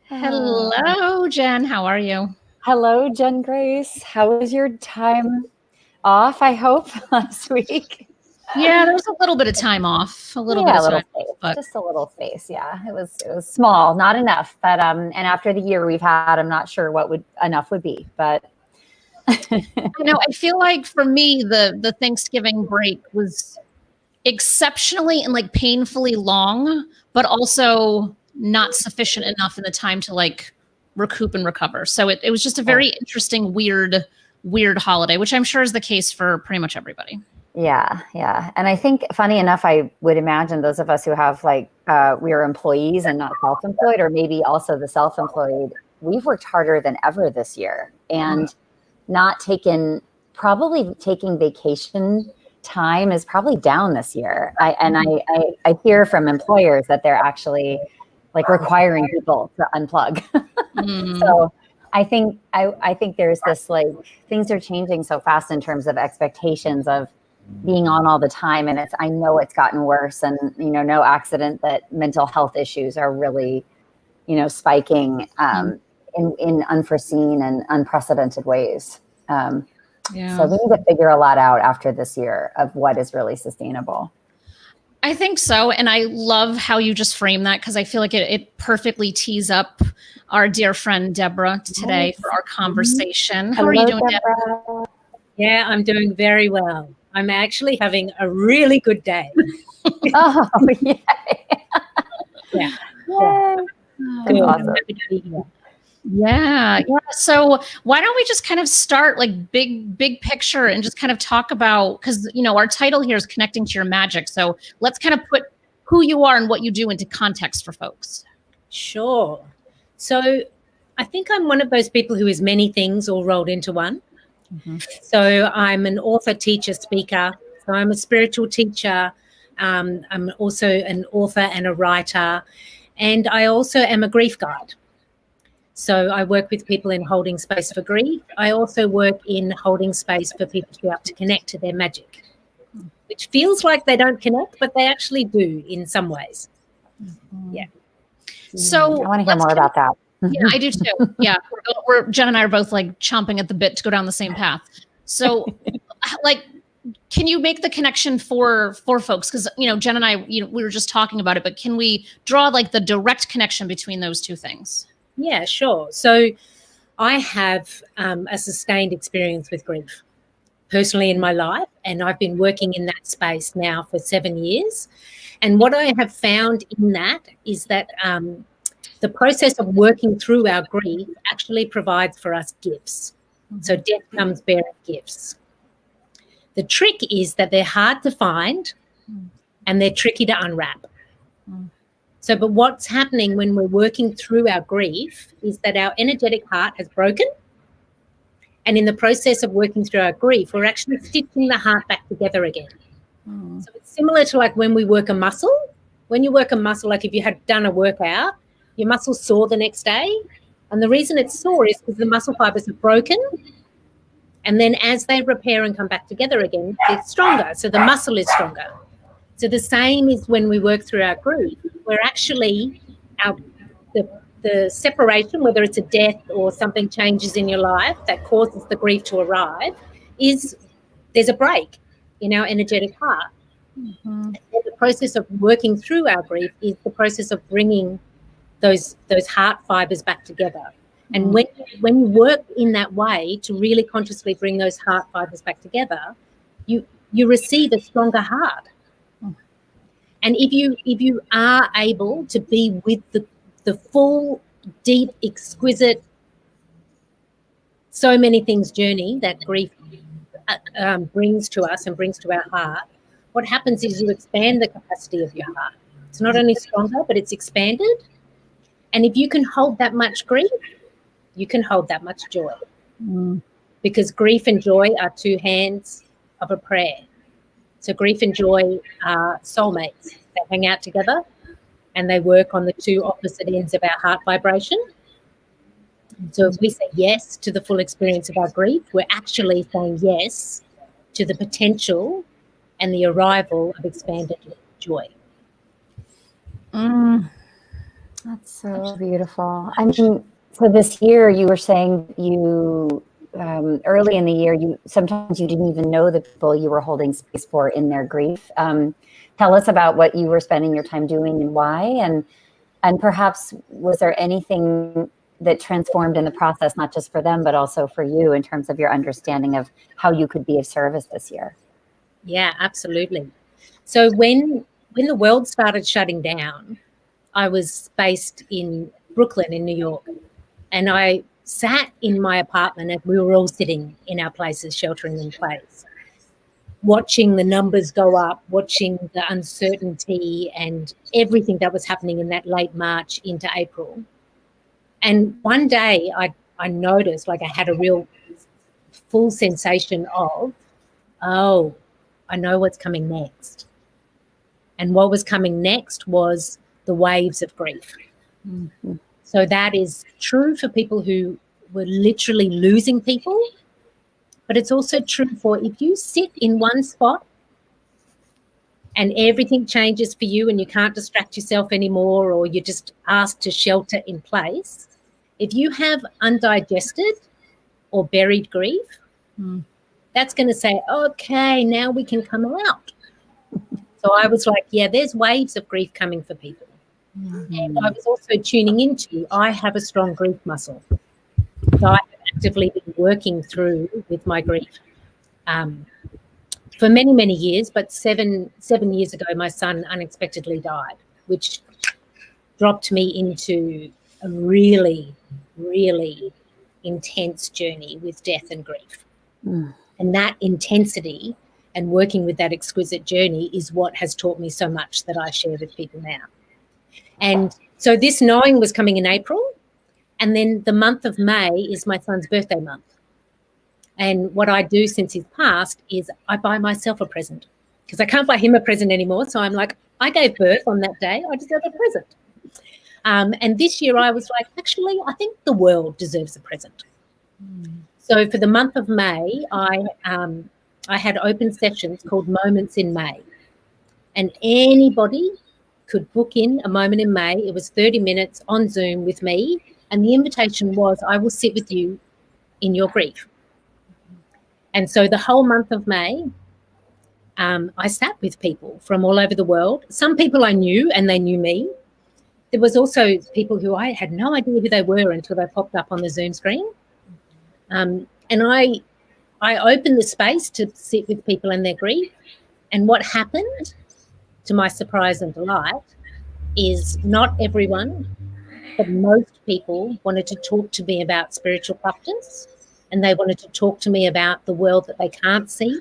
Hello, Jen. How are you? Hello, Jen Grace. How was your time off, I hope, last week? Yeah, there was a little bit of time off, a little bit of time, space, but just a little space. Yeah, it was small, not enough. But and after the year we've had, I'm not sure what enough would be. But I feel like for me, the Thanksgiving break was exceptionally and like painfully long, but also not sufficient enough in the time to like recoup and recover. So it was just a very interesting, weird holiday, which I'm sure is the case for pretty much everybody. Yeah. And I think, funny enough, I would imagine those of us who have we are employees and not self-employed, or maybe also the self-employed, we've worked harder than ever this year and probably taking vacation time is probably down this year. I hear from employers that they're actually like requiring people to unplug. So I think there's this things are changing so fast in terms of expectations of being on all the time, and I know it's gotten worse, and no accident that mental health issues are really spiking in unforeseen and unprecedented ways. So we need to figure a lot out after this year of what is really sustainable. I think so. And I love how you just frame that, because I feel like it perfectly tees up our dear friend Debra today for our conversation. How are you doing, Debra? Yeah, I'm doing very well. I'm actually having a really good day. Oh, yeah. Yeah. That's awesome. Yeah. So why don't we just kind of start like big picture and just kind of talk about, because our title here is Connecting to Your Magic. So let's kind of put who you are and what you do into context for folks. Sure. So I think I'm one of those people who is many things all rolled into one. Mm-hmm. So I'm an author, teacher, speaker. So I'm a spiritual teacher. I'm also an author and a writer. And I also am a grief guide. So I work with people in holding space for grief. I also work in holding space for people to be able to connect to their magic, which feels like they don't connect, but they actually do in some ways. Mm-hmm. Yeah. So I want to hear more about that. Yeah, I do too. Yeah, Jen and I are both like chomping at the bit to go down the same path. So, can you make the connection for folks? Because Jen and I, we were just talking about it, but can we draw like the direct connection between those two things? Yeah, sure. So, I have a sustained experience with grief personally in my life, and I've been working in that space now for 7 years. And what I have found in that is that the process of working through our grief actually provides for us gifts. So death comes bearing gifts. The trick is that they're hard to find and they're tricky to unwrap. So, but what's happening when we're working through our grief is that our energetic heart has broken. And in the process of working through our grief, we're actually stitching the heart back together again. So it's similar to like when we work a muscle. When you work a muscle, like if you had done a workout, your muscle's sore the next day. And the reason it's sore is because the muscle fibers are broken. And then as they repair and come back together again, they're stronger. So the muscle is stronger. So the same is when we work through our grief. We're actually, the separation, whether it's a death or something changes in your life that causes the grief to arrive, is there's a break in our energetic heart. And the process of working through our grief is the process of bringing those heart fibers back together. And when you work in that way to really consciously bring those heart fibers back together, you receive a stronger heart. And if you are able to be with the full, deep, exquisite, so many things journey that grief brings to us and brings to our heart, what happens is you expand the capacity of your heart. It's not only stronger, but it's expanded. And if you can hold that much grief, you can hold that much joy. Because grief and joy are two hands of a prayer. So grief and joy are soulmates that hang out together, and they work on the two opposite ends of our heart vibration. So if we say yes to the full experience of our grief, we're actually saying yes to the potential and the arrival of expanded joy. That's so beautiful. I mean, so this year you were saying you early in the year, you sometimes you didn't even know the people you were holding space for in their grief. Tell us about what you were spending your time doing and why, and perhaps was there anything that transformed in the process, not just for them, but also for you in terms of your understanding of how you could be of service this year? Yeah, absolutely. So when the world started shutting down, I was based in Brooklyn in New York, and I sat in my apartment and we were all sitting in our places, sheltering in place, watching the numbers go up, watching the uncertainty and everything that was happening in that late March into April. And one day I noticed, like, I had a real full sensation of, oh, I know what's coming next. And what was coming next was the waves of grief. Mm-hmm. So that is true for people who were literally losing people, but it's also true for if you sit in one spot and everything changes for you and you can't distract yourself anymore, or you're just asked to shelter in place. If you have undigested or buried grief, that's going to say, okay, now we can come out. So I was like, yeah, there's waves of grief coming for people. And I was also tuning into, I have a strong grief muscle. So I have actively been working through with my grief for many, many years. But seven years ago, my son unexpectedly died, which dropped me into a really, really intense journey with death and grief. And that intensity and working with that exquisite journey is what has taught me so much that I share with people now. And so this knowing was coming in April, and then the month of May is my son's birthday month. And what I do since he's passed is I buy myself a present, because I can't buy him a present anymore. So I'm like, I gave birth on that day, I deserve a present. And this year I was like, actually, I think the world deserves a present. So for the month of May, I had open sessions called Moments in May. And anybody could book in a moment in May. It was 30 minutes on Zoom with me. And the invitation was, I will sit with you in your grief. And so the whole month of May, I sat with people from all over the world. Some people I knew and they knew me. There was also people who I had no idea who they were until they popped up on the Zoom screen. And I opened the space to sit with people in their grief. And what happened, to my surprise and delight, is not everyone, but most people wanted to talk to me about spiritual practice, and they wanted to talk to me about the world that they can't see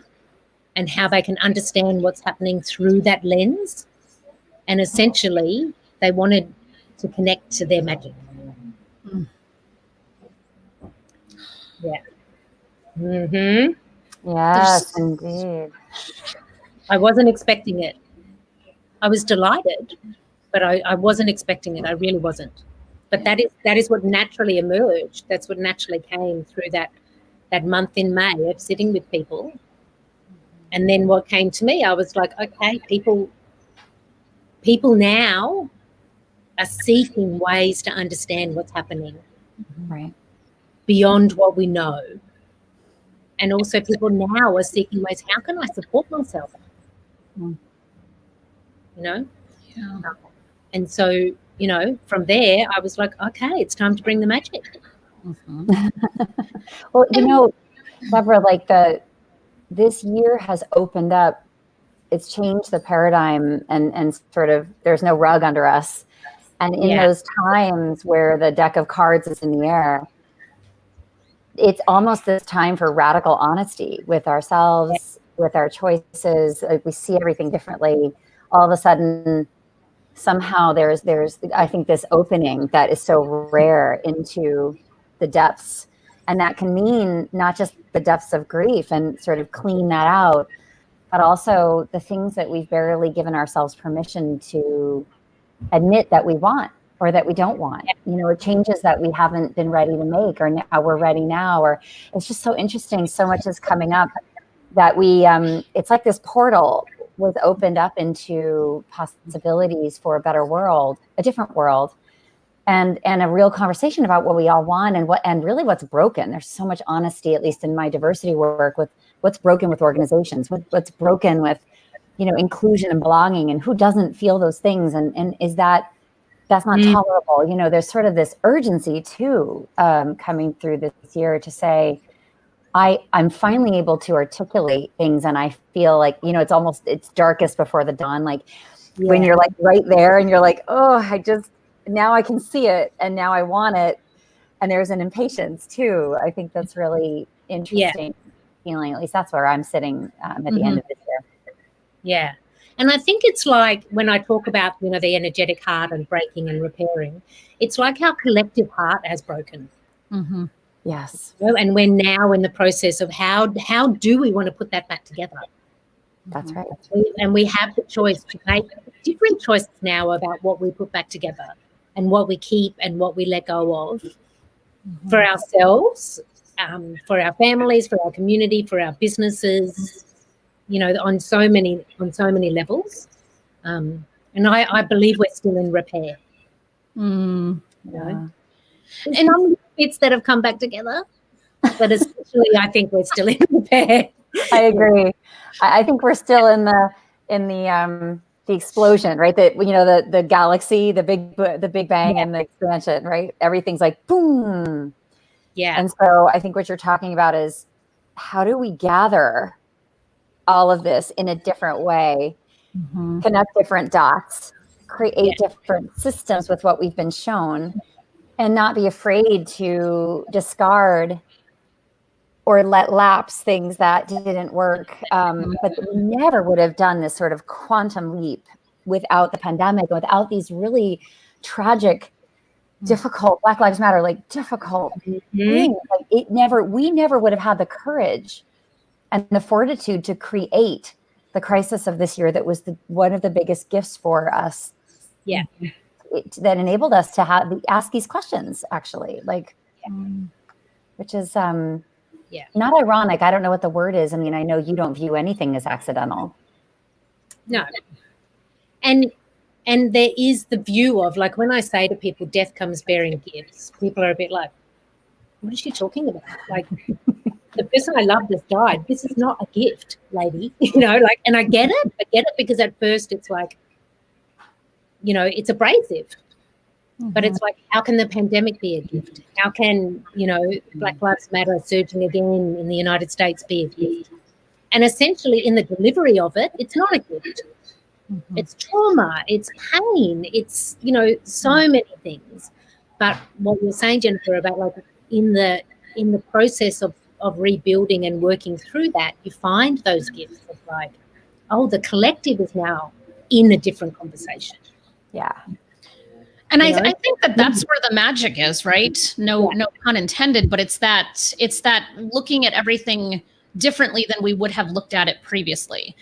and how they can understand what's happening through that lens. And essentially, they wanted to connect to their magic. Yeah. Yes, indeed. I wasn't expecting it. I was delighted, but I wasn't expecting it. I really wasn't. But that is what naturally emerged. That's what naturally came through that month in May of sitting with people. And then what came to me, I was like, okay, people now are seeking ways to understand what's happening, right, beyond what we know. And also people now are seeking ways, how can I support myself? You know? Yeah. And so, from there, I was like, okay, it's time to bring the magic. Well, Debra, like this year has opened up, it's changed the paradigm and sort of, there's no rug under us. And in those times where the deck of cards is in the air, it's almost this time for radical honesty with ourselves, with our choices. Like, we see everything differently. All of a sudden, somehow there's I think this opening that is so rare into the depths, and that can mean not just the depths of grief and sort of clean that out, but also the things that we've barely given ourselves permission to admit that we want or that we don't want, or changes that we haven't been ready to make, or now we're ready now, or it's just so interesting. So much is coming up that we, it's like this portal was opened up into possibilities for a better world, a different world and a real conversation about what we all want and really what's broken. There's so much honesty, at least in my diversity work, with what's broken with organizations, what's broken with, inclusion and belonging, and who doesn't feel those things, and is that's not tolerable. There's sort of this urgency too, coming through this year to say, I'm finally able to articulate things, and I feel like, it's darkest before the dawn, like when you're like right there and you're like, oh, now I can see it, and now I want it. And there's an impatience too. I think that's really interesting feeling. At least that's where I'm sitting at the end of this year. Yeah. And I think it's like when I talk about, the energetic heart and breaking and repairing, it's like our collective heart has broken. Mm-hmm. Yes. And we're now in the process of how do we want to put that back together? That's right. And we have the choice to make different choices now about what we put back together and what we keep and what we let go of for ourselves, for our families, for our community, for our businesses, on so many And I believe we're still in repair. Mm. And some bits that have come back together, but especially I think we're still in repair. I agree. I think we're still in the explosion, right? The galaxy, the Big Bang, and the expansion, right? Everything's like boom. Yeah. And so I think what you're talking about is, how do we gather all of this in a different way, connect different dots, create different systems with what we've been shown, and not be afraid to discard or let lapse things that didn't work. But we never would have done this sort of quantum leap without the pandemic, without these really tragic, difficult, Black Lives Matter, like difficult things. Like we never would have had the courage and the fortitude to create the crisis of this year that was one of the biggest gifts for us. Yeah. That enabled us to ask these questions, actually, which is not ironic. I don't know what the word is. I mean, I know you don't view anything as accidental. No. And there is the view of, like, when I say to people, death comes bearing gifts, people are a bit like, what is she talking about? Like, the person I loved has died. This is not a gift, lady. And I get it because at first it's like, it's abrasive. But it's like, how can the pandemic be a gift? How can, Black Lives Matter surging again in the United States be a gift? And essentially in the delivery of it, it's not a gift. It's trauma, it's pain, it's, so many things. But what you're saying, Jennifer, about like in the process of rebuilding and working through that, you find those gifts of like, oh, the collective is now in a different conversation. Yeah. And I think that's where the magic is, right? No pun intended, but it's that looking at everything differently than we would have looked at it previously,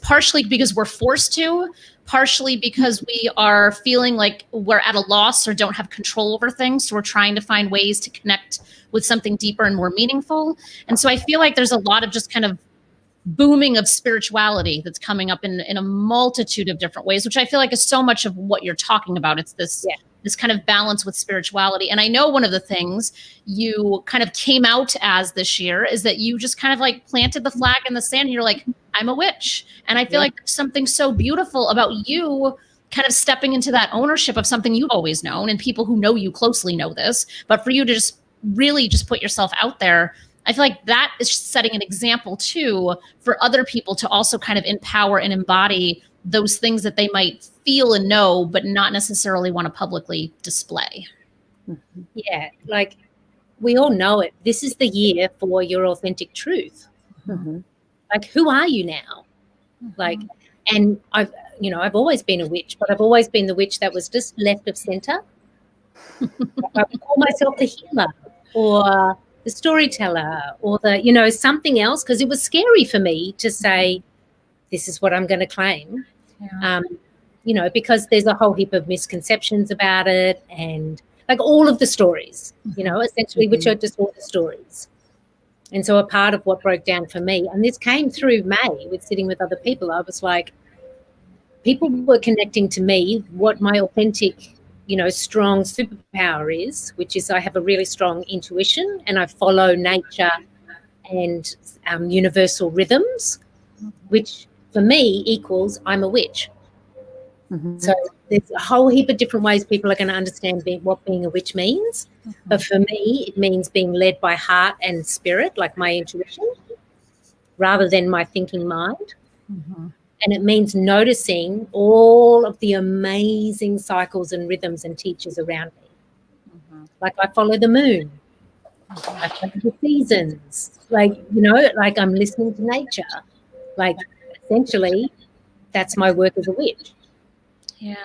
partially because we're forced to, partially because we are feeling like we're at a loss or don't have control over things. So we're trying to find ways to connect with something deeper and more meaningful. And so I feel like there's a lot of just kind of booming of spirituality that's coming up in a multitude of different ways, which I feel like is so much of what you're talking about. It's this kind of balance with spirituality. And I know one of the things you kind of came out as this year is that you just kind of like planted the flag in the sand and you're like, I'm a witch. And I feel like there's something so beautiful about you kind of stepping into that ownership of something you've always known, and people who know you closely know this, but for you to just really just put yourself out there, I feel like that is setting an example too for other people to also kind of empower and embody those things that they might feel and know, but not necessarily want to publicly display. Yeah, like we all know it. This is the year for your authentic truth. Like, who are you now? Like, and I've always been a witch, but I've always been the witch that was just left of center. I would call myself the healer or the storyteller or the, something else, because it was scary for me to say, this is what I'm going to claim, because there's a whole heap of misconceptions about it and like all of the stories, essentially, which are just all the stories. And so a part of what broke down for me, and this came through May with sitting with other people, I was like, people were connecting to me what my authentic strong superpower is, which is I have a really strong intuition and I follow nature and universal rhythms, which for me equals I'm a witch. So there's a whole heap of different ways people are going to understand what being a witch means. But for me, it means being led by heart and spirit, like my intuition, rather than my thinking mind. And it means noticing all of the amazing cycles and rhythms and teachers around me. Like I follow the moon. I follow the seasons. Like I'm listening to nature. Like essentially, that's my work as a witch. Yeah.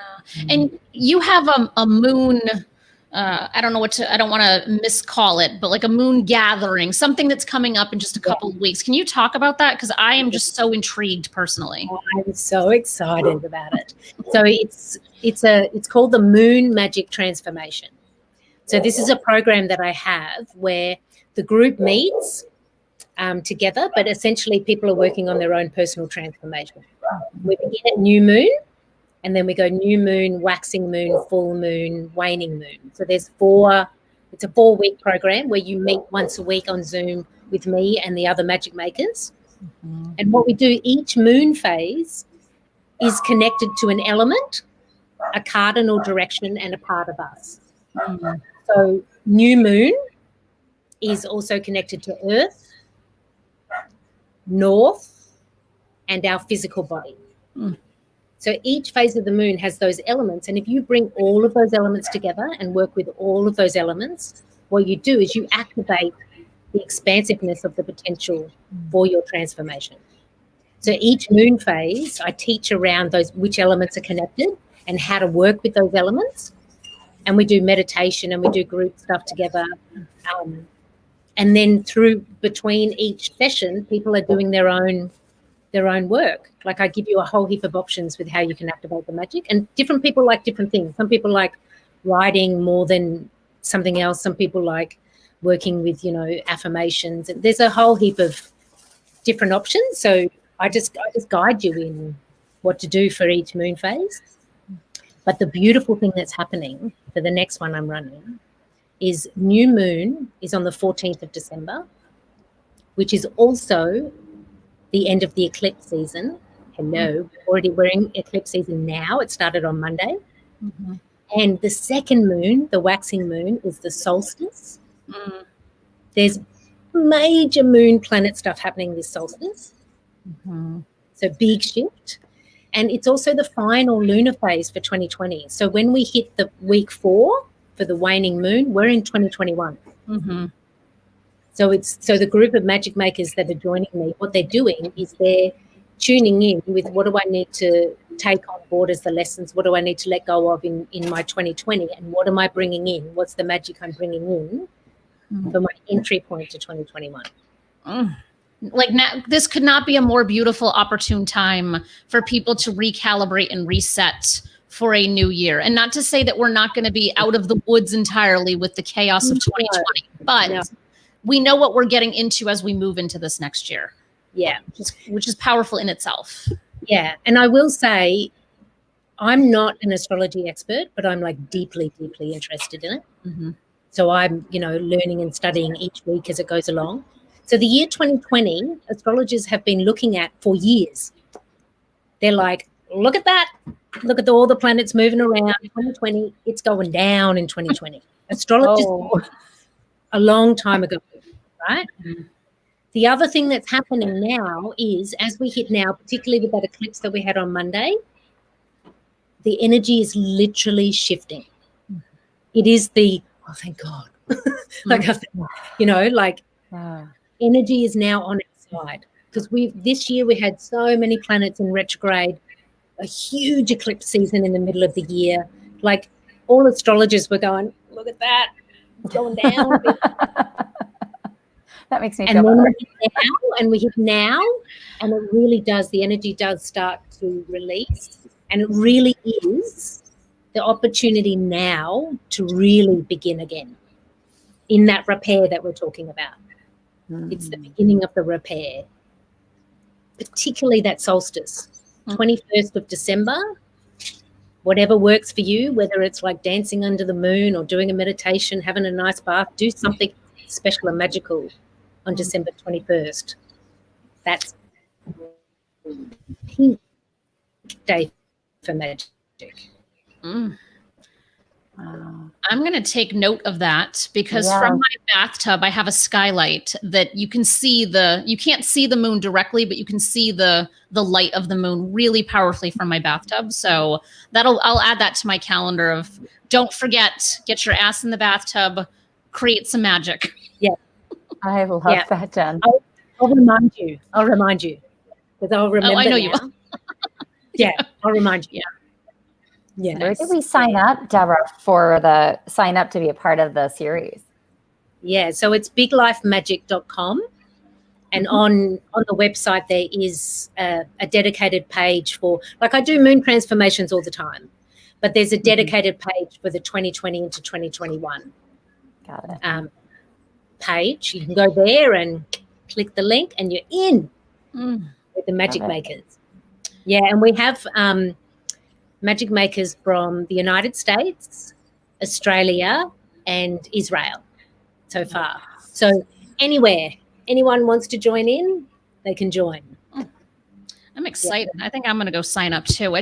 And you have a moon, I don't want to miscall it, but like a moon gathering, something that's coming up in just a couple of weeks. Can you talk about that? Because I am just so intrigued personally. I'm so excited about it. So it's called the Moon Magic Transformation. So this is a program that I have where the group meets together, but essentially people are working on their own personal transformation. We begin at new moon. And then we go new moon, waxing moon, full moon, waning moon. So it's a 4-week program where you meet once a week on Zoom with me and the other magic makers. And what we do each moon phase is connected to an element, a cardinal direction, and a part of us. So new moon is also connected to Earth, North, and our physical body. So each phase of the moon has those elements. And if you bring all of those elements together and work with all of those elements, what you do is you activate the expansiveness of the potential for your transformation. So each moon phase, I teach around which elements are connected and how to work with those elements. And we do meditation and we do group stuff together. And then between each session, people are doing their own work. Like I give you a whole heap of options with how you can activate the magic, and different people like different things. Some people like writing more than something else. Some people like working with, affirmations. And there's a whole heap of different options. So I just guide you in what to do for each moon phase. But the beautiful thing that's happening for the next one I'm running is new moon is on the 14th of December, which is also the end of the eclipse season. Hello, we're in eclipse season now. It started on Monday. And the second moon, the waxing moon, is the solstice. There's major moon planet stuff happening this solstice. So big shift. And it's also the final lunar phase for 2020. So when we hit the week 4 for the waning moon, we're in 2021. So the group of magic makers that are joining me, what they're doing is they're tuning in with what do I need to take on board as the lessons, what do I need to let go of in my 2020, and what am I bringing in? What's the magic I'm bringing in for my entry point to 2021? Like now, this could not be a more beautiful, opportune time for people to recalibrate and reset for a new year. And not to say that we're not going to be out of the woods entirely with the chaos of 2020, but we know what we're getting into as we move into this next year. Yeah. Which is powerful in itself. Yeah. And I will say, I'm not an astrology expert, but I'm like deeply, deeply interested in it. So I'm, learning and studying each week as it goes along. So the year 2020, astrologers have been looking at for years. They're like, look at that. Look at all the planets moving around. 2020, it's going down in 2020. Astrologers a long time ago, right? The other thing that's happening now is, as we hit now, particularly with that eclipse that we had on Monday, the energy is literally shifting. It is thank God. Energy is now on its side, because this year we had so many planets in retrograde, a huge eclipse season in the middle of the year. Like all astrologers were going, look at that, it's going down. That makes me feel better. We hit now, and it really does. The energy does start to release, and it really is the opportunity now to really begin again in that repair that we're talking about. It's the beginning of the repair, particularly that solstice, 21st of December. whatever works for you, whether it's like dancing under the moon or doing a meditation, having a nice bath, do something special and magical on December 21st. That's pink day for magic. Wow. I'm going to take note of that because from my bathtub, I have a skylight that you can see you can't see the moon directly, but you can see the light of the moon really powerfully from my bathtub. So I'll add that to my calendar of don't forget, get your ass in the bathtub, create some magic. Yeah. I love that, Jenn. I'll remind you. Because I'll remember. Oh, I know you will. Yeah, I'll remind you. Yeah. Where did we sign up, Debra, sign up to be a part of the series? Yeah, so it's biglifemagic.com. And on the website, there is a dedicated page for, like I do moon transformations all the time, but there's a dedicated page for the 2020 into 2021 Got it. Page. You can go there and click the link and you're in with the magic makers. Yeah, and we have magic makers from the United States, Australia, and Israel so far. So anywhere anyone wants to join in, they can join. I'm excited. I think I'm going to go sign up too.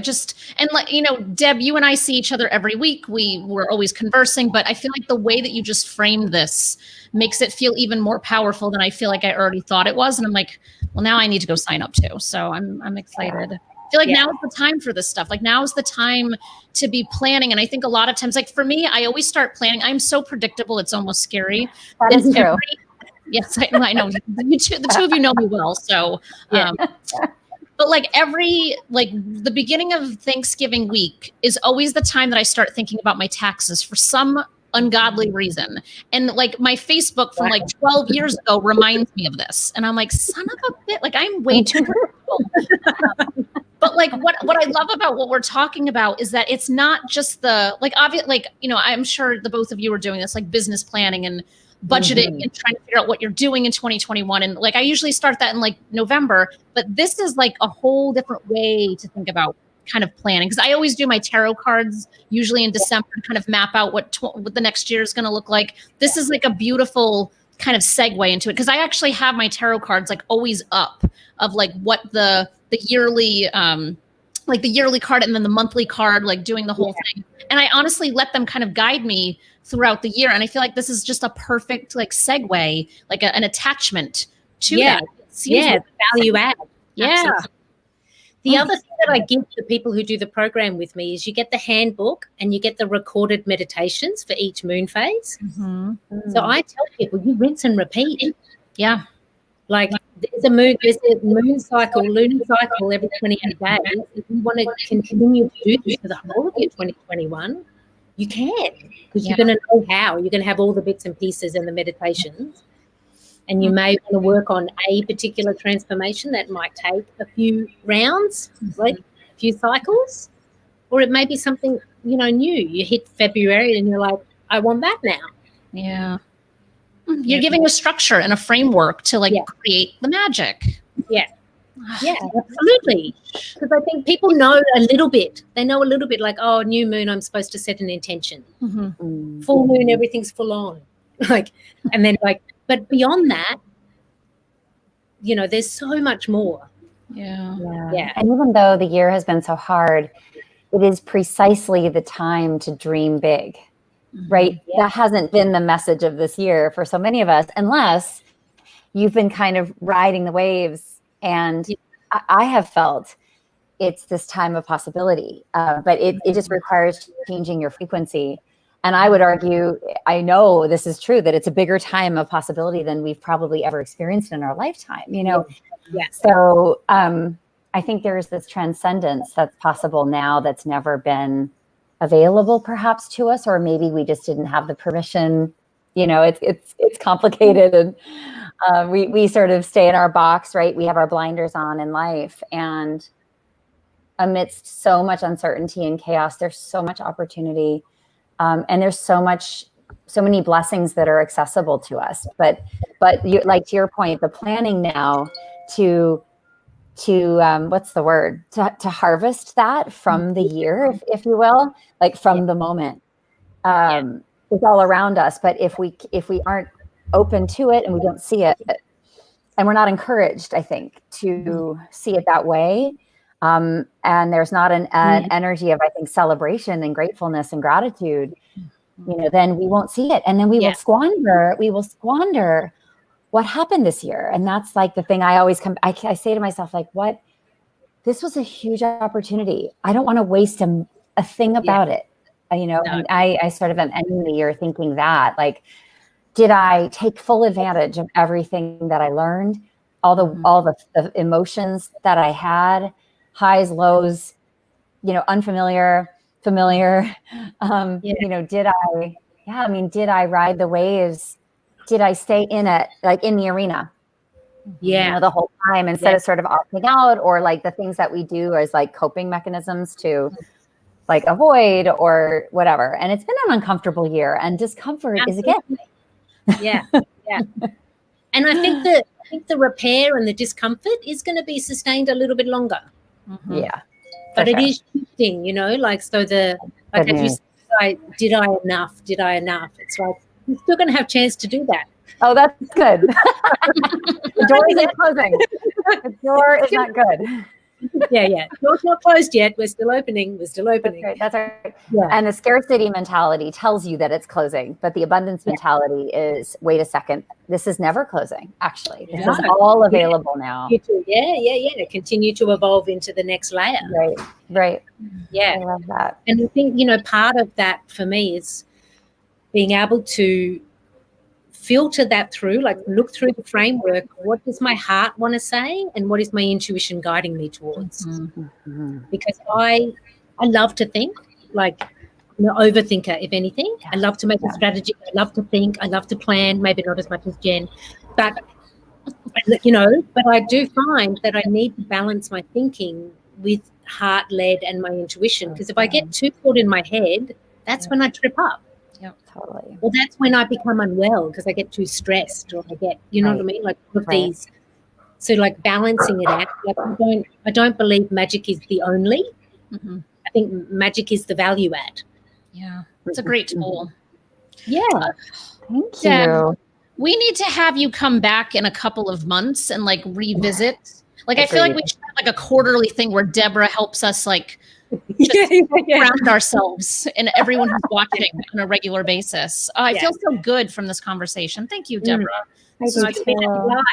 Deb, you and I see each other every week. We're always conversing, but I feel like the way that you just framed this makes it feel even more powerful than I feel like I already thought it was. And I'm like, well, now I need to go sign up too. So I'm excited. Yeah. I feel like now is the time for this stuff. Like now is the time to be planning. And I think a lot of times, like for me, I always start planning. I'm so predictable. It's almost scary. That is true. Yes, I know. The two of you know me well. So, but the beginning of Thanksgiving week is always the time that I start thinking about my taxes for some ungodly reason. And like my Facebook from like 12 years ago reminds me of this. And I'm like, son of a bit, like I'm way too But like what I love about what we're talking about is that it's not just I'm sure the both of you are doing this, like business planning and budgeting and trying to figure out what you're doing in 2021. And like I usually start that in like November, but this is like a whole different way to think about kind of planning, because I always do my tarot cards usually in December to kind of map out what the next year is going to look like. This is like a beautiful kind of segue into it, because I actually have my tarot cards like always up of like what the yearly like the yearly card and then the monthly card, like doing the whole thing. And I honestly let them kind of guide me throughout the year. And I feel like this is just a perfect like segue, like an attachment to that. The value add. Yeah. Absolutely. The other thing that I give to people who do the program with me is you get the handbook and you get the recorded meditations for each moon phase. So I tell people you rinse and repeat. Yeah. Like there's a moon cycle, lunar cycle every 28 days. If you want to continue to do this for the whole of your 2021, you can, because you're going to know how. You're going to have all the bits and pieces and the meditations. And you may want to work on a particular transformation that might take a few rounds, like a few cycles, or it may be something, new. You hit February and you're like, I want that now. Yeah. You're giving a structure and a framework to create the magic. Yeah. Yeah, absolutely. Because I think people know a little bit. They know a little bit like, oh, new moon, I'm supposed to set an intention. Full moon, everything's full on. And then but beyond that, there's so much more. Yeah. And even though the year has been so hard, it is precisely the time to dream big, right? Yeah. That hasn't been the message of this year for so many of us, unless you've been kind of riding the waves. And I have felt it's this time of possibility, but it just requires changing your frequency. And I would argue, I know this is true, that it's a bigger time of possibility than we've probably ever experienced in our lifetime, Yeah. So I think there's this transcendence that's possible now that's never been available perhaps to us, or maybe we just didn't have the permission. It's complicated, and we sort of stay in our box, right? We have our blinders on in life, and amidst so much uncertainty and chaos, there's so much opportunity. And there's so many blessings that are accessible to us. But to your point, the planning now to what's the word, to harvest that from the year, if you will, like from the moment. It's all around us, but if we aren't open to it and we don't see it, and we're not encouraged, I think, to see it that way, and there's not an energy of, I think, celebration and gratefulness and gratitude, then we won't see it, and then we will squander what happened this year. And that's like the thing I always I say to myself, like, this was a huge opportunity. I don't want to waste a thing about it, No. And I sort of am ending the year thinking that, like, did I take full advantage of everything that I learned, all the emotions that I had, highs, lows, unfamiliar, familiar, did I ride the waves? Did I stay in it, like in the arena? The whole time, instead of sort of opting out, or like the things that we do as like coping mechanisms to like avoid or whatever. And it's been an uncomfortable year, and discomfort is again. Yeah. And I think the repair and the discomfort is going to be sustained a little bit longer. Yeah. But it is shifting, like, so did I enough? It's like, you're still going to have a chance to do that. Oh, that's good. The door isn't closing. The door is not good. Yeah. Door's not closed yet. We're still opening. That's right. Yeah. And the scarcity mentality tells you that it's closing, but the abundance mentality is, wait a second, this is never closing, actually. This is all available now. Yeah. Continue to evolve into the next layer. Right. Yeah. I love that. And I think, part of that for me is being able to filter that through, like look through the framework. What does my heart want to say, and what is my intuition guiding me towards? Because I love to think, like, overthinker, if anything. I love to make a strategy. I love to think. I love to plan. Maybe not as much as Jen, but but I do find that I need to balance my thinking with heart-led and my intuition. Because if I get too caught in my head, that's when I trip up. Yep, totally. Well, that's when I become unwell, because I get too stressed, or I get, know what I mean? Like all of these. So like balancing it out. Like I don't believe magic is the only. I think magic is the value add. Yeah, it's a great tool. Yeah. Thank you. Deb, we need to have you come back in a couple of months and like revisit. Like, I feel like we should have like a quarterly thing where Debra helps us like ground ourselves and everyone who's watching on a regular basis. I feel so good from this conversation. Thank you, Debra. It's been a delight.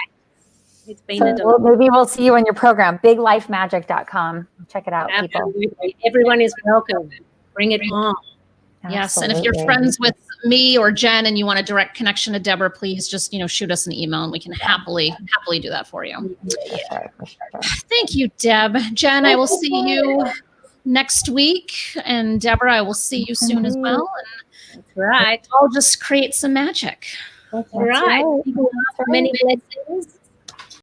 It's been a delight. Maybe we'll see you on your program, biglifemagic.com. Check it out, Absolutely. People. Everyone is welcome. Bring it on. Yes, and if you're friends with me or Jen and you want a direct connection to Debra, please just shoot us an email and we can happily do that for you. For sure. Thank you, Deb. Jen, I will see you next week, and Debra, I will see you soon as well. And that's right. I'll just create some magic. That's right. Many blessings.